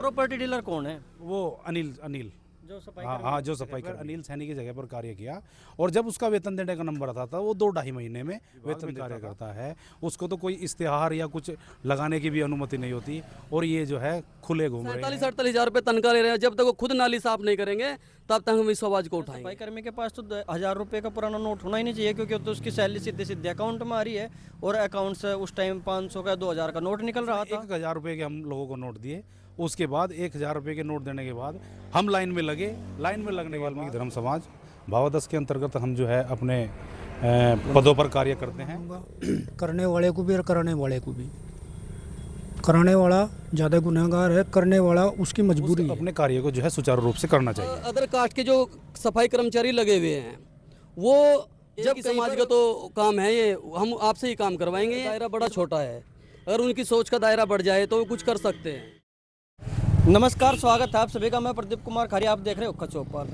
Property dealer कौन है? वो अनिल अनिल जो सफाई हाँ कर्मी हाँ, जो सफाई कर अनिल सैनी की जगह पर कार्य किया। और जब उसका वेतन देने का नंबर आता था वो 2-2.5 महीने में वेतन कार्य करता है। उसको तो कोई इश्तेहार या कुछ लगाने की भी अनुमति नहीं होती। और ये जो है खुले घूम रहे हैं। 47-48 हज़ार रुपये तनख्वाह ले रहे हैं। जब तक वो खुद नाली साफ नहीं करेंगे तब तक हम इस आवाज को सफाई उठाएंगे। कर्मी के पास तो 1,000 रुपये का पुराना नोट होना ही नहीं चाहिए, क्योंकि तो उसकी सैलरी सीधे सीधे अकाउंट में आ रही है और अकाउंट से उस टाइम 500 का 2,000 का नोट निकल रहा था। 1,000 रुपये के हम लोगों को नोट दिए। उसके बाद 1,000 रुपये के नोट देने के बाद हम लाइन में लगे। लाइन में लगने के बाद वाल्मीकि धर्म समाज भावादस के अंतर्गत हम जो है अपने पदों पर कार्य करते हैं। करने वाले को भी और कराने वाले को भी। कराने वाला ज़्यादा गुनहगार है, करने वाला उसकी मजबूरी है। अपने कार्य को जो है सुचारू रूप से करना चाहिए। अदर कास्ट के जो सफाई कर्मचारी लगे हुए हैं वो जब समाज का तो काम है, ये हम आपसे ही काम करवाएंगे। दायरा बड़ा छोटा है, अगर उनकी सोच का दायरा बढ़ जाए तो वो कुछ कर सकते हैं। नमस्कार, स्वागत है आप सभी का। मैं प्रदीप कुमार खारिया, आप देख रहे हो उक्का चौक पर।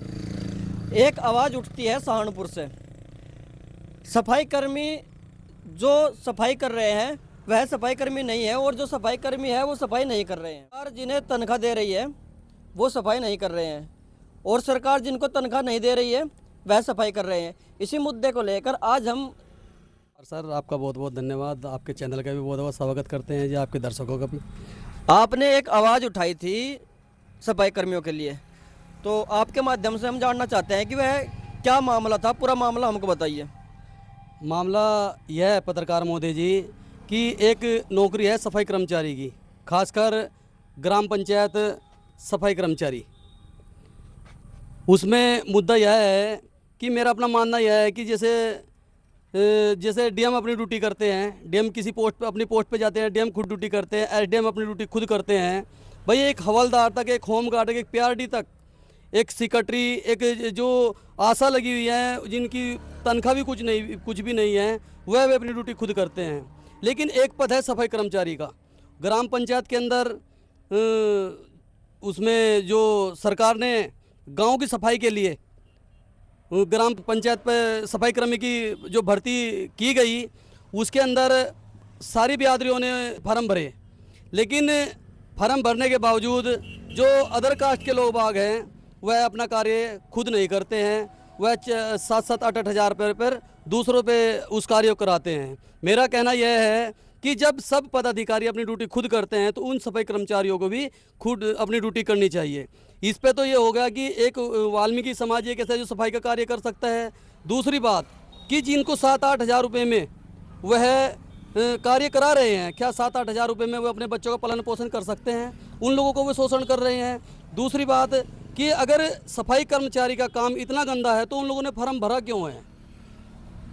एक आवाज़ उठती है सहारनपुर से। सफाई कर्मी जो सफाई कर रहे हैं वह सफाई कर्मी नहीं है, और जो सफाई कर्मी है वो सफाई नहीं कर रहे हैं। सरकार जिन्हें तनख्वाह दे रही है वो सफाई नहीं कर रहे हैं, और सरकार जिनको तनख्वाह नहीं दे रही है वह सफाई कर रहे हैं। इसी मुद्दे को लेकर आज हम सर आपका बहुत बहुत धन्यवाद। आपके चैनल का भी बहुत बहुत स्वागत करते हैं जी, आपके दर्शकों का भी। आपने एक आवाज़ उठाई थी सफाई कर्मियों के लिए, तो आपके माध्यम से हम जानना चाहते हैं कि वह क्या मामला था। पूरा मामला हमको बताइए। मामला यह है पत्रकार महोदय जी कि एक नौकरी है सफाई कर्मचारी की, खासकर ग्राम पंचायत सफाई कर्मचारी। उसमें मुद्दा यह है कि मेरा अपना मानना यह है कि जैसे डीएम अपनी ड्यूटी करते हैं, डीएम किसी पोस्ट पे अपनी पोस्ट पे जाते हैं, डीएम खुद ड्यूटी करते हैं, एसडीएम अपनी ड्यूटी खुद करते हैं। भाई एक हवलदार तक, एक होमगार्ड तक, एक पीआरडी तक, एक सेक्रेटरी, एक जो आशा लगी हुई है जिनकी तनख्वाह भी कुछ भी नहीं है, वह अपनी ड्यूटी खुद करते हैं। लेकिन एक पद है सफाई कर्मचारी का ग्राम पंचायत के अंदर। उसमें जो सरकार ने गांव की सफाई के लिए ग्राम पंचायत पे सफाई कर्मी की जो भर्ती की गई, उसके अंदर सारी बिरादरियों ने फार्म भरे। लेकिन फार्म भरने के बावजूद जो अदर कास्ट के लोग बाग हैं वह अपना कार्य खुद नहीं करते हैं। वह 7-7, 8-8 हज़ार रुपये पर दूसरों पे उस कार्य को कराते हैं। मेरा कहना यह है कि जब सब पदाधिकारी अपनी ड्यूटी खुद करते हैं तो उन सफाई कर्मचारियों को भी खुद अपनी ड्यूटी करनी चाहिए। इस पे तो ये होगा कि एक वाल्मीकि समाज एक ऐसा जो सफाई का कार्य कर सकता है। दूसरी बात कि जिनको 7-8 हज़ार रुपये में वह कार्य करा रहे हैं, क्या 7-8 हज़ार रुपये में वो अपने बच्चों का पालन पोषण कर सकते हैं? उन लोगों को वो शोषण कर रहे हैं। दूसरी बात कि अगर सफाई कर्मचारी का काम इतना गंदा है तो उन लोगों ने फॉर्म भरा क्यों है?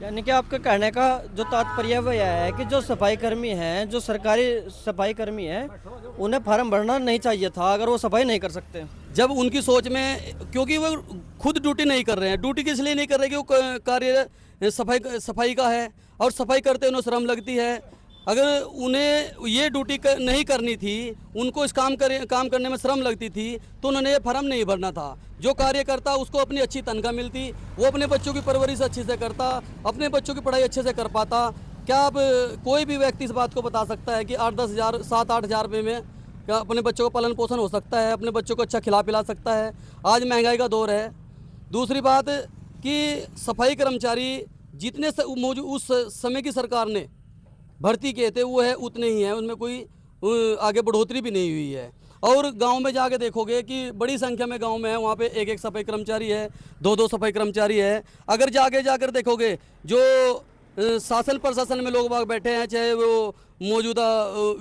यानी कि आपका कहने का जो तात्पर्य वह यह है कि जो सफाई कर्मी हैं, जो सरकारी सफाई कर्मी हैं, उन्हें फार्म भरना नहीं चाहिए था अगर वो सफाई नहीं कर सकते। जब उनकी सोच में, क्योंकि वो खुद ड्यूटी नहीं कर रहे हैं। ड्यूटी किस लिए नहीं कर रहे कि वो कार्य सफाई का है, और सफाई करते उन्हें श्रम लगती है। अगर उन्हें ये ड्यूटी नहीं करनी थी, उनको इस काम करने में श्रम लगती थी, तो उन्होंने ये फॉर्म नहीं भरना था। जो कार्य करता उसको अपनी अच्छी तनख्वाह मिलती, वो अपने बच्चों की परवरिश अच्छे से करता, अपने बच्चों की पढ़ाई अच्छे से कर पाता। क्या अब कोई भी व्यक्ति इस बात को बता सकता है कि 8-10 हज़ार, 7-8 हज़ार रुपये में क्या अपने बच्चों का पालन पोषण हो सकता है, अपने बच्चों को अच्छा खिला पिला सकता है? आज महंगाई का दौर है। दूसरी बात कि सफाई कर्मचारी जितने उस समय की सरकार ने भर्ती किए थे वो है उतने ही हैं, उनमें कोई आगे बढ़ोतरी भी नहीं हुई है। और गांव में जाके देखोगे कि बड़ी संख्या में गांव में है, वहाँ पे एक सफाई कर्मचारी है, 2 सफाई कर्मचारी है। अगर जाकर देखोगे जो शासन प्रशासन में लोग बाग बैठे हैं, चाहे वो मौजूदा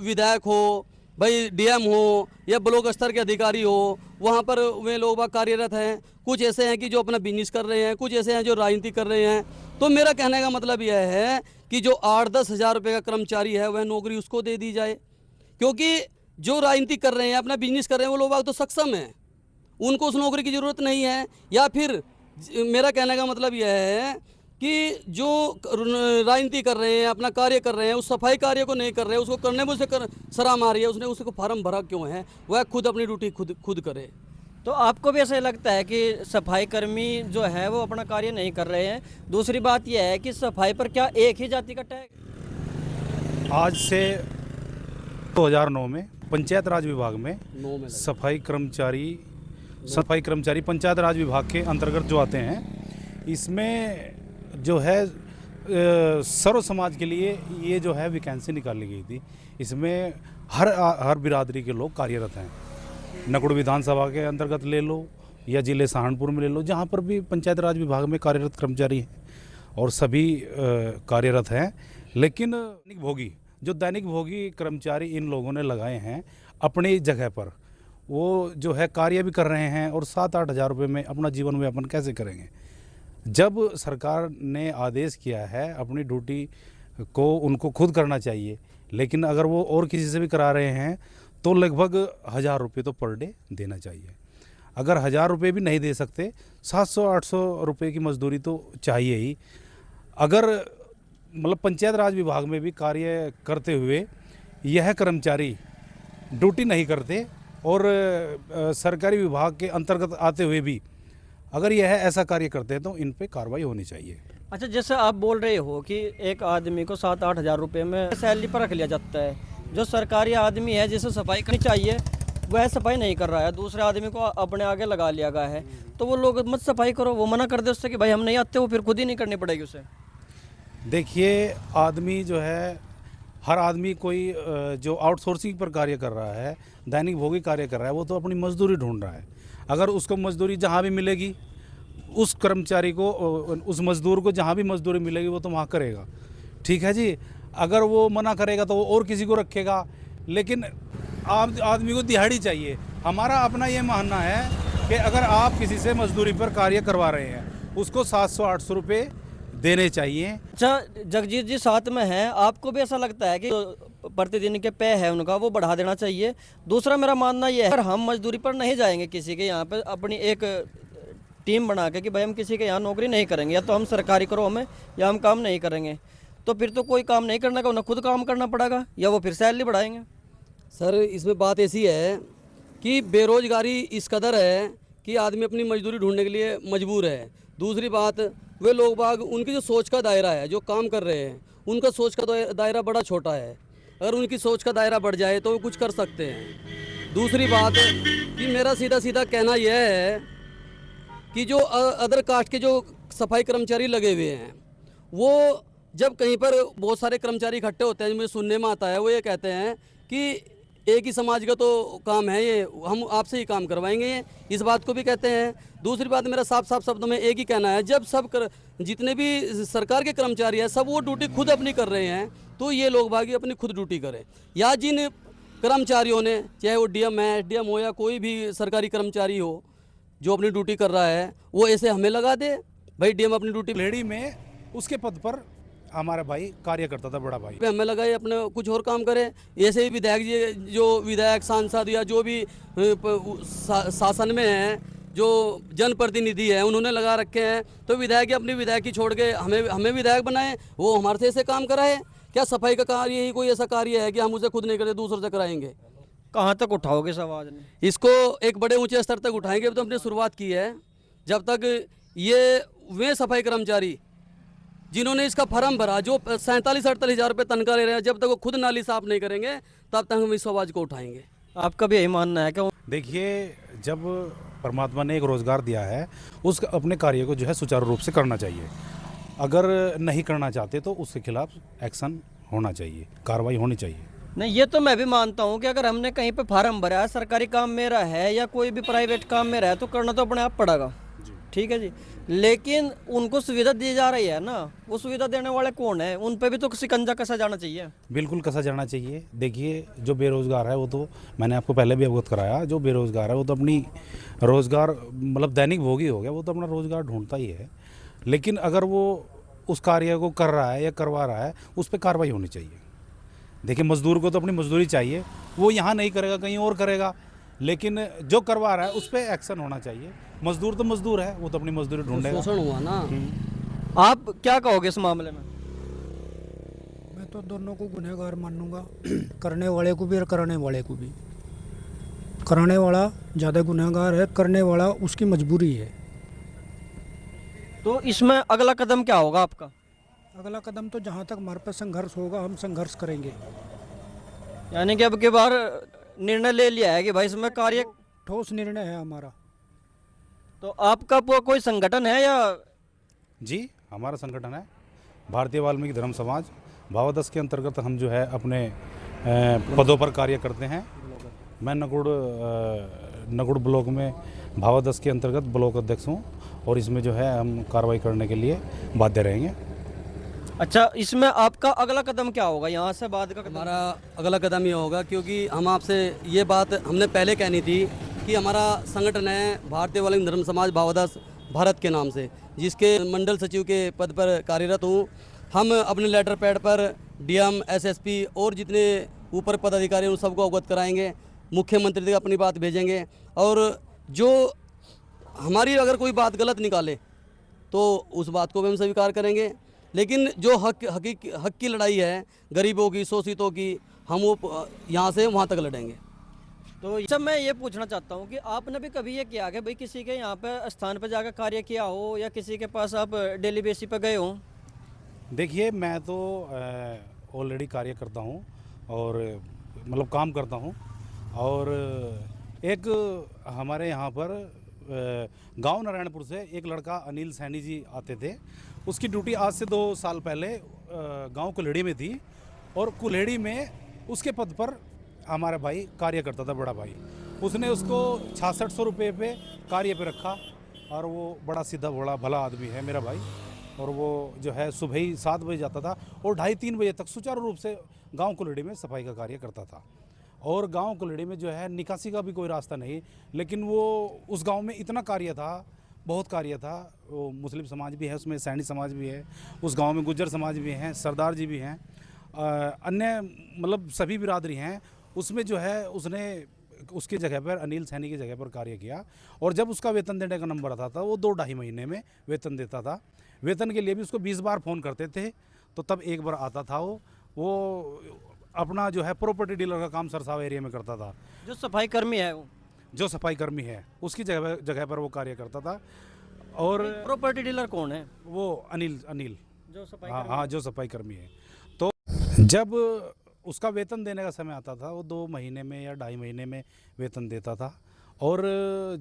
विधायक हो, भाई डीएम हो या ब्लॉक स्तर के अधिकारी हो, वहाँ पर वे लोग बाग कार्यरत हैं। कुछ ऐसे हैं कि जो अपना बिजनेस कर रहे हैं, कुछ ऐसे हैं जो राजनीति कर रहे हैं। तो मेरा कहने का मतलब यह है कि जो 8-10 हज़ार रुपये का कर्मचारी है वह नौकरी उसको दे दी जाए, क्योंकि जो राजनीति कर रहे हैं, अपना बिजनेस कर रहे हैं, वो लोग तो सक्षम हैं, उनको उस नौकरी की ज़रूरत नहीं है। या फिर मेरा कहने का मतलब यह है कि जो राजनीति कर रहे हैं, अपना कार्य कर रहे हैं, उस सफाई कार्य को नहीं कर रहे, उसको करने में उसे शर्म आ रही है, उसने उसको फार्म भरा क्यों है? वह खुद अपनी ड्यूटी खुद करे। तो आपको भी ऐसा लगता है कि सफाई कर्मी जो है वो अपना कार्य नहीं कर रहे हैं? दूसरी बात यह है कि सफाई पर क्या एक ही जाति का टैग? आज से 2009 में पंचायत राज विभाग में 9 में सफाई कर्मचारी पंचायत राज विभाग के अंतर्गत जो आते हैं, इसमें जो है सर्व समाज के लिए ये जो है वैकेंसी निकाली गई थी। इसमें हर बिरादरी के लोग कार्यरत हैं। नकुड़ विधानसभा के अंतर्गत ले लो या जिले सहारनपुर में ले लो, जहाँ पर भी पंचायत राज विभाग में कार्यरत कर्मचारी हैं और सभी कार्यरत हैं। लेकिन दैनिक भोगी कर्मचारी इन लोगों ने लगाए हैं अपनी जगह पर, वो जो है कार्य भी कर रहे हैं और 7-8 हज़ार रुपये में अपना जीवन व्यापन कैसे करेंगे। जब सरकार ने आदेश किया है अपनी ड्यूटी को उनको खुद करना चाहिए, लेकिन अगर वो और किसी से भी करा रहे हैं तो लगभग 1,000 रुपये तो पर डे देना चाहिए। अगर 1,000 रुपये भी नहीं दे सकते, 700-800 रुपये की मजदूरी तो चाहिए ही। अगर मतलब पंचायत राज विभाग में भी कार्य करते हुए यह कर्मचारी ड्यूटी नहीं करते और सरकारी विभाग के अंतर्गत आते हुए भी अगर यह ऐसा कार्य करते हैं तो इन पे कार्रवाई होनी चाहिए। अच्छा, जैसे आप बोल रहे हो कि एक आदमी को 7-8 हज़ार रुपये में सैलरी पर रख लिया जाता है, जो सरकारी आदमी है जिसे सफाई करनी चाहिए वह सफाई नहीं कर रहा है, दूसरे आदमी को अपने आगे लगा लिया गया है, तो वो लोग मत सफाई करो, वो मना कर दे उससे कि भाई हम नहीं आते, वो फिर खुद ही नहीं करनी पड़ेगी उसे। देखिए, आदमी जो है, हर आदमी कोई जो आउटसोर्सिंग पर कार्य कर रहा है, दैनिक भोगी कार्य कर रहा है, वो तो अपनी मजदूरी ढूंढ रहा है। अगर उसको मजदूरी जहाँ भी मिलेगी, उस कर्मचारी को, उस मजदूर को जहाँ भी मजदूरी मिलेगी वो तो वहाँ करेगा, ठीक है जी। अगर वो मना करेगा तो वो और किसी को रखेगा, लेकिन आदमी को दिहाड़ी चाहिए। हमारा अपना ये मानना है कि अगर आप किसी से मजदूरी पर कार्य करवा रहे हैं, उसको 700-800 रुपये देने चाहिए। अच्छा जगजीत जी, साथ में हैं, आपको भी ऐसा लगता है कि प्रतिदिन के पे है उनका वो बढ़ा देना चाहिए? दूसरा मेरा मानना ये है, अगर हम मजदूरी पर नहीं जाएंगे किसी के यहाँ पे, अपनी एक टीम बना के कि भाई हम किसी के यहाँ नौकरी नहीं करेंगे, या तो हम सरकारी करो हमें या हम काम नहीं करेंगे, तो फिर तो कोई काम नहीं करने का, उन्हें खुद काम करना पड़ेगा या वो फिर सैलरी बढ़ाएंगे। सर, इसमें बात ऐसी है कि बेरोजगारी इस कदर है कि आदमी अपनी मजदूरी ढूंढने के लिए मजबूर है। दूसरी बात, वे लोग बाग, उनकी जो सोच का दायरा है, जो काम कर रहे हैं, उनका सोच का दायरा बड़ा छोटा है। अगर उनकी सोच का दायरा बढ़ जाए तो वो कुछ कर सकते हैं। दूसरी बात कि मेरा सीधा सीधा कहना यह है कि जो अदर कास्ट के जो सफाई कर्मचारी लगे हुए हैं, वो जब कहीं पर बहुत सारे कर्मचारी इकट्ठे होते हैं, मुझे सुनने में आता है, वो ये कहते हैं कि एक ही समाज का तो काम है ये, हम आपसे ही काम करवाएंगे, इस बात को भी कहते हैं। दूसरी बात, मेरा साफ साफ शब्दों में एक ही कहना है, जब जितने भी सरकार के कर्मचारी हैं सब वो ड्यूटी खुद अपनी कर रहे हैं, तो ये लोग भागी अपनी खुद ड्यूटी करें। या जिन कर्मचारियों ने, चाहे वो डीएम है, एसडीएम हो या कोई भी सरकारी कर्मचारी हो जो अपनी ड्यूटी कर रहा है, वो ऐसे हमें लगा दे, भाई डीएम अपनी ड्यूटी लेडी में उसके पद पर हमारा भाई कार्य करता था, बड़ा भाई, हमें लगा ये अपने कुछ और काम करे। ऐसे ही विधायक जी, जो विधायक, सांसद या जो भी शासन में है, जो जनप्रतिनिधि है, उन्होंने लगा रखे हैं, तो विधायक अपनी विधायकी छोड़ के हमें विधायक बनाए, वो हमारे से ऐसे काम कराए। क्या सफाई का कार्य ही कोई ऐसा कार्य है कि हम उसे खुद नहीं करते, दूसरों से कराएंगे? कहाँ तक उठाओगे इस आवाज़ ने? इसको एक बड़े ऊंचे स्तर तक उठाएंगे। तो हमने शुरुआत की है, जब तक ये वे सफाई कर्मचारी जिन्होंने इसका फॉर्म भरा, जो 47-48 हज़ार रुपये तनख्वाह ले रहे हैं, जब तक वो खुद नाली साफ नहीं करेंगे तब तक हम इस आवाज़ को उठाएंगे। आपका भी यही मानना है क्या? देखिए, जब परमात्मा ने एक रोज़गार दिया है, उस अपने कार्य को जो है सुचारू रूप से करना चाहिए। अगर नहीं करना चाहते तो उसके खिलाफ एक्शन होना चाहिए, कार्रवाई होनी चाहिए। नहीं, ये तो मैं भी मानता हूँ कि अगर हमने कहीं पे फार्म भरा है, सरकारी काम मेरा है या कोई भी प्राइवेट काम मेरा है, तो करना तो अपने आप पड़ेगा, ठीक है जी। लेकिन उनको सुविधा दी जा रही है ना, वो सुविधा देने वाले कौन है? उन पे भी तो शिकंजा कसा जाना चाहिए। बिल्कुल कसा जाना चाहिए। देखिए, जो बेरोज़गार है वो तो मैंने आपको पहले भी अवगत कराया, जो बेरोज़गार है वो तो अपनी रोज़गार, मतलब दैनिक भोगी हो गया, वो तो अपना रोज़गार ढूंढता ही है। लेकिन अगर वो उस कार्य को कर रहा है या करवा रहा है, उस पर कार्रवाई होनी चाहिए। देखिए, मजदूर को तो अपनी मजदूरी चाहिए, वो यहाँ नहीं करेगा कहीं और करेगा, लेकिन जो करवा रहा है उस पर एक्शन होना चाहिए। मजदूर तो मजदूर है, वो तो अपनी मजदूरी ढूंढेगा। शोषण हुआ ना। आप क्या कहोगे इस मामले में? मैं तो दोनों को गुनहगार मानूंगा, करने वाले को भी और कराने वाले को भी। कराने वाला ज़्यादा गुनहगार है, करने वाला उसकी मजबूरी है। तो इसमें अगला कदम क्या होगा आपका? अगला कदम तो जहाँ तक हमारे पास संघर्ष होगा, हम संघर्ष करेंगे। यानी कि अब की बार निर्णय ले लिया है कि भाई इसमें कार्य, ठोस निर्णय है हमारा। तो आपका कोई संगठन है या? जी, हमारा संगठन है भारतीय वाल्मीकि धर्म समाज भावादस के अंतर्गत हम जो है अपने पदों पर कार्य करते हैं। मैं नगुड़ ब्लॉक में भावादस के अंतर्गत ब्लॉक अध्यक्ष हूँ और इसमें जो है हम कार्रवाई करने के लिए बाध्य रहेंगे। अच्छा, इसमें आपका अगला कदम क्या होगा यहाँ से बाद का कदम? हमारा अगला कदम ये होगा, क्योंकि हम आपसे ये बात हमने पहले कहनी थी कि हमारा संगठन है भारतीय वाल्मीकि धर्म समाज भावादस भारत के नाम से, जिसके मंडल सचिव के पद पर कार्यरत हूँ। हम अपने लेटर पैड पर डीएम, एसएसपी और जितने ऊपर पदाधिकारी उन सबको अवगत कराएंगे, मुख्यमंत्री तक अपनी बात भेजेंगे और जो हमारी अगर कोई बात गलत निकाले तो उस बात को भी हम स्वीकार करेंगे। लेकिन जो हक की लड़ाई है, गरीबों की, शोषितों की, हम वो यहाँ से वहाँ तक लड़ेंगे। तो सब मैं ये पूछना चाहता हूँ कि आपने भी कभी ये किया कि भाई किसी के यहाँ पे स्थान पर जाकर कार्य किया हो या किसी के पास आप डेली बेसिस पे गए हो? देखिए, मैं तो ऑलरेडी कार्य करता हूँ और मतलब काम करता हूँ। और एक हमारे यहाँ पर गांव नारायणपुर से एक लड़का अनिल सैनी जी आते थे। उसकी ड्यूटी आज से 2 साल पहले गांव कुल्हेड़ी में थी और कुल्हेड़ी में उसके पद पर हमारा भाई कार्य करता था, बड़ा भाई। उसने उसको 6600 रुपये पे कार्य पे रखा और वो बड़ा सीधा बड़ा भला आदमी है मेरा भाई। और वो जो है सुबह ही 7 बजे जाता था और 2:30-3 बजे तक सुचारू रूप से गांव कुल्हेड़ी में सफाई का कार्य करता था। और गांव कुल्हेड़ी में जो है निकासी का भी कोई रास्ता नहीं, लेकिन वो उस गांव में इतना कार्य था, बहुत कार्य था। वो मुस्लिम समाज भी है उसमें, सैनी समाज भी है उस गांव में, गुज्जर समाज भी हैं, सरदार जी भी हैं, अन्य मतलब सभी बिरादरी हैं उसमें। जो है उसने उसकी जगह पर, अनिल सैनी की जगह पर कार्य किया। और जब उसका वेतन देने का नंबर आता था वो 2-2.5 महीने में वेतन देता था। वेतन के लिए भी उसको 20 बार फ़ोन करते थे तो तब एक बार आता था। वो अपना जो है प्रॉपर्टी डीलर का काम सरसाव एरिया में करता था। जो सफाई कर्मी है वो, जो सफाई कर्मी है उसकी जगह पर वो कार्य करता था। और प्रॉपर्टी डीलर कौन है? वो अनिल जो सफाई हाँ, जो सफाई कर्मी है। तो जब उसका वेतन देने का समय आता था वो 2 महीने में या 2.5 महीने में वेतन देता था। और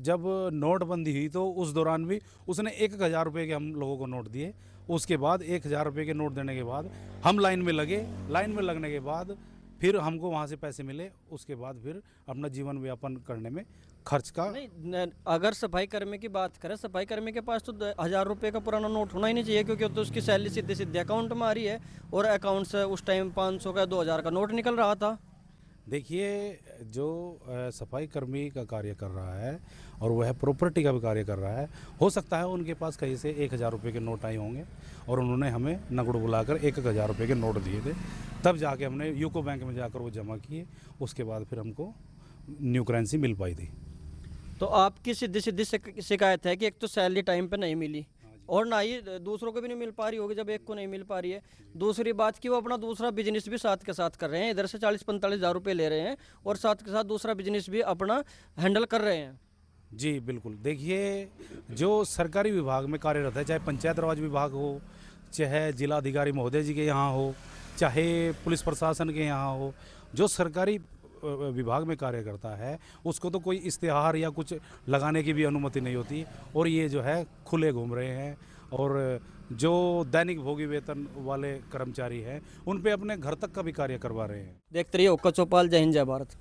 जब नोटबंदी हुई तो उस दौरान भी उसने 1000 रुपये के हम लोगों को नोट दिए। उसके बाद 1000 रुपये के नोट देने के बाद हम लाइन में लगे। लाइन में लगने के बाद फिर हमको वहाँ से पैसे मिले। उसके बाद फिर अपना जीवन व्यापन करने में खर्च का नहीं, अगर सफाई कर्मी की बात करें, सफाई कर्मी के पास तो 1000 रुपये का पुराना नोट होना ही नहीं चाहिए, क्योंकि तो उसकी सैलरी सीधे सीधे अकाउंट में आ रही है और अकाउंट से उस टाइम 500 का 2000 का नोट निकल रहा था। देखिए, जो सफाई कर्मी का कार्य कर रहा है और वह प्रॉपर्टी का भी कार्य कर रहा है, हो सकता है उनके पास कहीं से 1000 रुपये के नोट आए होंगे और उन्होंने हमें नगड़ बुलाकर 1000 रुपये के नोट दिए थे। तब जाके हमने यूको बैंक में जाकर वो जमा किए। उसके बाद फिर हमको न्यू करेंसी मिल पाई थी। तो आपकी सीधी सीधी शिकायत है कि एक तो सैलरी टाइम पे नहीं मिली और ना ही दूसरों को भी नहीं मिल पा रही होगी जब एक को नहीं मिल पा रही है। दूसरी बात कि वो अपना दूसरा बिजनेस भी साथ के साथ कर रहे हैं, इधर से 40-45 हज़ार रुपये ले रहे हैं और साथ के साथ दूसरा बिजनेस भी अपना हैंडल कर रहे हैं। जी बिल्कुल। देखिए, जो सरकारी विभाग में कार्यरत है, चाहे पंचायत राज विभाग हो, चाहे जिला अधिकारी महोदय जी के यहाँ हो, चाहे पुलिस प्रशासन के यहाँ हो, जो सरकारी विभाग में कार्य करता है उसको तो कोई इश्तेहार या कुछ लगाने की भी अनुमति नहीं होती। और ये जो है खुले घूम रहे हैं और जो दैनिक भोगी वेतन वाले कर्मचारी हैं उन पे अपने घर तक का भी कार्य करवा रहे हैं। देखते रहिए ओक्का चौपाल। जय हिंद, जय भारत।